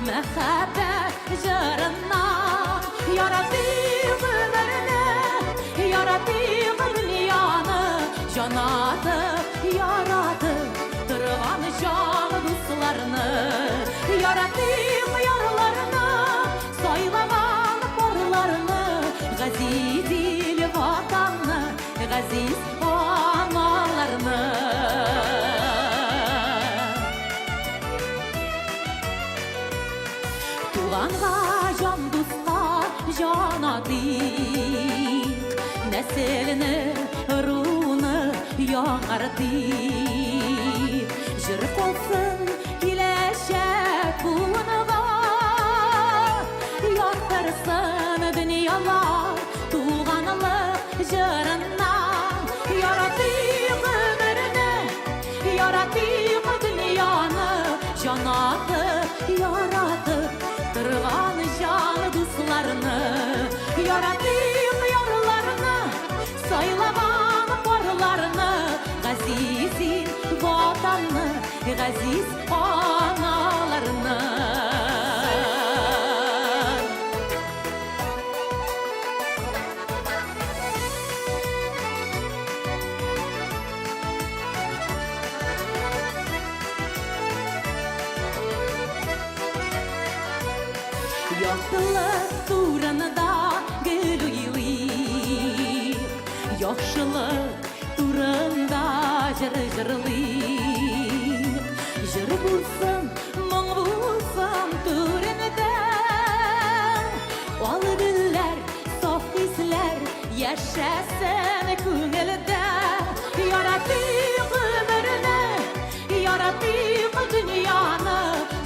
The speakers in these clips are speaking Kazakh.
мәхәббәт жырынан. Яратып өмірні, яратып дүнияны, жанатып, яратып тұрған жан дусларны. Яратып ярларны, сайлаған барларны, ғазиз ел ватанны, ғазиз аналарны. Туғанға жан дұсқа жан адиқ, нәсіліні руны яңардиқ. Жыр қолсын келешек буынға, яқтырсын дүниялар туғанлық жырынан. Яратиқ өмірні, яратиқ дүнияны, жанатып, яратып тұрған жан дусларны. Яратып ярларны, сайлаған барларны, ғазиз ел ватанны, ғазиз аналарны. Яқтылық турында гүл ұйылыр, яқшылық турында жыр жырлыр. Жыр болсын, мұң болсын турында, ал гүлләр, саф исләр яшәсен күңелдә. Яратып өмірні, яратып дүнияны,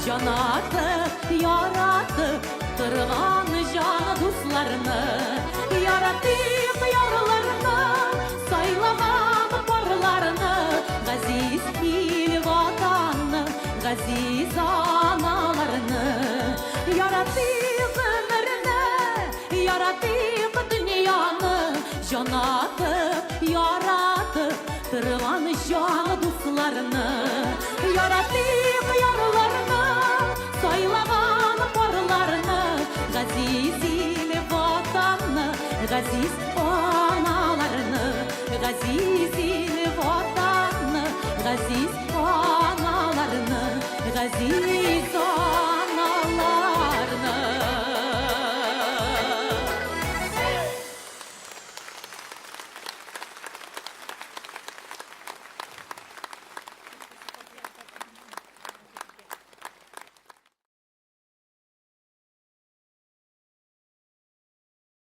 жанатып, яратып тұрған жан дусларны. Яратып ярларны, сайлаған барларны, ғазиз ел ватанны, ғазиз аналарны. Яратып өмірні, яратып дүнияны, жанатып, яратып тұрған жан дусларны. Яратып ярларны, сайлаған барларны, ғазиз ел ватанны, ғазиз аналарны. Ғазиз ел ватанны, ғазиз аналарны, ғазиз